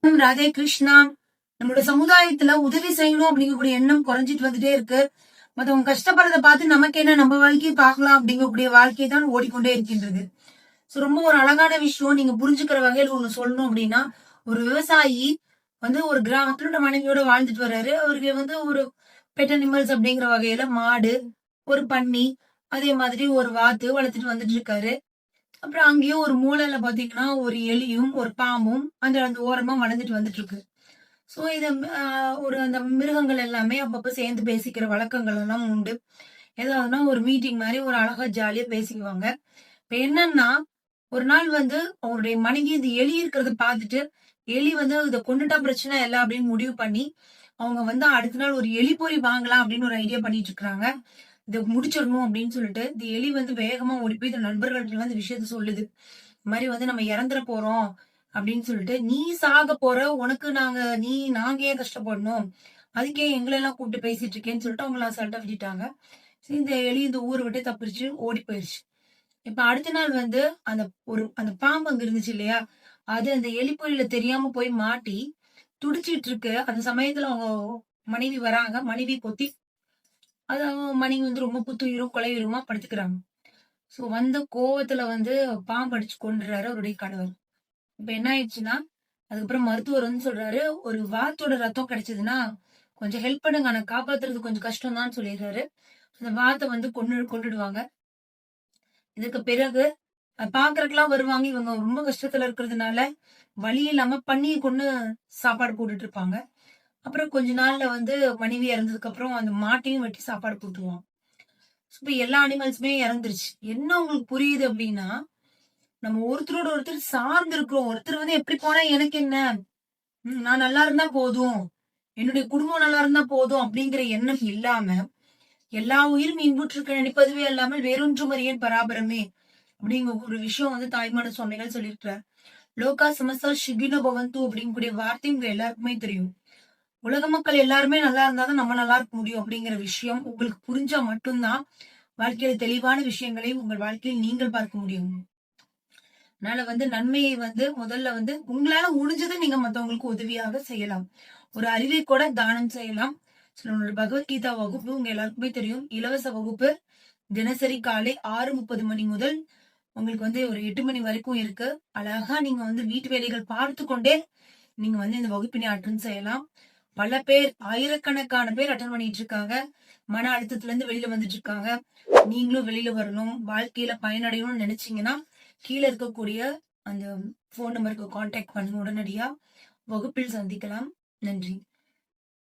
ராதே கிருஷ்ணா. நம்மளோட சமுதாயத்துல உதவி செய்யணும் அப்படிங்கக்கூடிய எண்ணம் குறைஞ்சிட்டு வந்துட்டே இருக்கு. மத்தவங்க கஷ்டப்படுறத பார்த்து நமக்கு என்ன, நம்ம வாழ்க்கையை பார்க்கலாம் அப்படிங்கக்கூடிய வாழ்க்கை தான் ஓடிக்கொண்டே இருக்கின்றது. ரொம்ப ஒரு அழகான விஷயம் நீங்க புரிஞ்சுக்கிற வகையில் ஒண்ணு சொல்லணும் அப்படின்னா, ஒரு விவசாயி ஒரு கிராமத்துல மனைவியோட வாழ்ந்துட்டு வர்றாரு. அவருக்கு ஒரு பெட் அனிமல்ஸ் அப்படிங்கிற வகையில மாடு, ஒரு பன்னி, அதே மாதிரி ஒரு வாத்து வளர்த்துட்டு வந்துட்டு இருக்காரு. அப்புறம் அங்கேயும் ஒரு மூலையில பாத்தீங்கன்னா ஒரு எலியும் ஒரு பாம்பும் அந்த அந்த ஓரமா வளர்ந்துட்டு வந்துட்டு இருக்கு. சோ இத அந்த மிருகங்கள் எல்லாமே அப்பப்ப சேர்ந்து பேசிக்கிற வழக்கங்கள் எல்லாம் உண்டு. ஏதாவதுன்னா ஒரு மீட்டிங் மாதிரி ஒரு அழகா ஜாலியா பேசிக்குவாங்க. இப்ப என்னன்னா, ஒரு நாள் அவருடைய மனைவி இந்த எலி இருக்கிறத பார்த்துட்டு, எலி இத கொண்டுட்டா பிரச்சனை இல்ல அப்படின்னு முடிவு பண்ணி, அவங்க அடுத்த நாள் ஒரு எலி பொறி வாங்கலாம் அப்படின்னு ஒரு ஐடியா பண்ணிட்டு இருக்காங்க. இத முடிச்சிடணும் அப்படின்னு சொல்லிட்டு, இந்த எலி வேகமா ஓடி போய் இந்த நண்பர்கள்ட்ட இந்த விஷயத்த சொல்லுது. இந்த மாதிரி நம்ம இறந்துட போறோம் அப்படின்னு சொல்லிட்டு, நீ சாக போற, உனக்கு நாங்க ஏன் கஷ்டப்படணும்? அதுக்கே எங்களை எல்லாம் கூப்பிட்டு பேசிட்டு இருக்கேன்னு சொல்லிட்டு அவங்கள அசால்ட்டா விட்டுட்டாங்க. சரி, இந்த எலி இந்த ஊரை விட்டு தப்பிச்சு ஓடி போயிருச்சு. இப்ப அடுத்த நாள் அந்த பாம்பு அங்க இருந்துச்சு இல்லையா? அது அந்த எலிப்பொறியில தெரியாம போய் மாட்டி துடிச்சிட்டு இருக்கு. அந்த சமயத்துல அவங்க மனைவி வராங்க. மனைவி பொத்தி அது மனைவி ரொம்ப புத்துயிரும் கொலையுருமா படுத்துக்கிறாங்க. சோ வந்த கோவத்துல பாம்பு அடிச்சு கொன்றுறாரு அவருடைய கணவர். இப்ப என்ன ஆயிடுச்சுன்னா, அதுக்கப்புறம் மருத்துவர் சொல்றாரு, ஒரு வாத்தோட ரத்தம் கிடைச்சதுன்னா கொஞ்சம் ஹெல்ப் பண்ணுங்க, ஆனா காப்பாத்துறது கொஞ்சம் கஷ்டம் தான் சொல்லிடுறாரு. அந்த வாத்தை கொண்டுடுவாங்க. இதுக்கு பிறகு பாக்குறதுக்கெல்லாம் வருவாங்க. இவங்க ரொம்ப கஷ்டத்துல இருக்கிறதுனால வழி இல்லாம பன்னியை கொண்டு சாப்பாடு போட்டுட்டு இருப்பாங்க. அப்புறம் கொஞ்ச நாள்ல மனைவி இறந்ததுக்கு அப்புறம் அந்த மாட்டையும் வெட்டி சாப்பாடு போட்டுருவாங்க. இப்ப எல்லா அனிமல்ஸுமே இறந்துருச்சு. என்ன உங்களுக்கு புரியுது அப்படின்னா, நம்ம ஒருத்தரோட ஒருத்தர் சார்ந்து இருக்கிறோம். ஒருத்தர் எப்படி போனா எனக்கு என்ன, நான் நல்லா இருந்தா போதும், என்னுடைய குடும்பம் நல்லா இருந்தா போதும் அப்படிங்கிற எண்ணம் இல்லாம, எல்லா உயிரும் இன்புற்றிருக்க நினைப்பதுவே இல்லாமல் வேறொன்றும் அறியேன் பராபரமே அப்படிங்கிற ஒரு விஷயம் தாய்மான சுவாமிகள் சொல்லியிருக்கிறார். லோகா சமஸ்தா சுகினோ பவந்து அப்படிங்கக்கூடிய வார்த்தை உங்க எல்லாருக்குமே தெரியும். உலக மக்கள் எல்லாருமே நல்லா இருந்தாதான் நம்ம நல்லா இருக்க முடியும் அப்படிங்கிற விஷயம் உங்களுக்கு புரிஞ்சா மட்டும்தான் வாழ்க்கையில தெளிவான விஷயங்களை உங்கள் வாழ்க்கையில் நீங்கள் பார்க்க முடியும். அதனால நன்மையை முதல்ல உங்களால முடிஞ்சதை நீங்க மத்தவங்களுக்கு உதவியாக செய்யலாம். ஒரு அறிவை கூட தானம் செய்யலாம். பகவத்கீதா வகுப்பு உங்க எல்லாருக்குமே தெரியும். இலவச வகுப்பு தினசரி காலை 6:30 மணி முதல் உங்களுக்கு ஒரு 8 மணி வரைக்கும் இருக்கு. அழகா நீங்க வீட்டு வேலைகள் பார்த்து கொண்டே நீங்க இந்த வகுப்பினை அட்டன் செய்யலாம். பல பேர், ஆயிரக்கணக்கான பேர் அட்டன் பண்ணிட்டு இருக்காங்க. மன அழுத்தத்துல இருந்து வெளியில வந்துட்டு இருக்காங்க. நீங்களும் வெளியில வரணும், வாழ்க்கையில பயனடையணும்னு நினைச்சீங்கன்னா கீழே இருக்கக்கூடிய அந்த போன் நம்பருக்கு கான்டாக்ட் பண்ணுங்க. உடனடியா வகுப்பில் சந்திக்கலாம். நன்றி.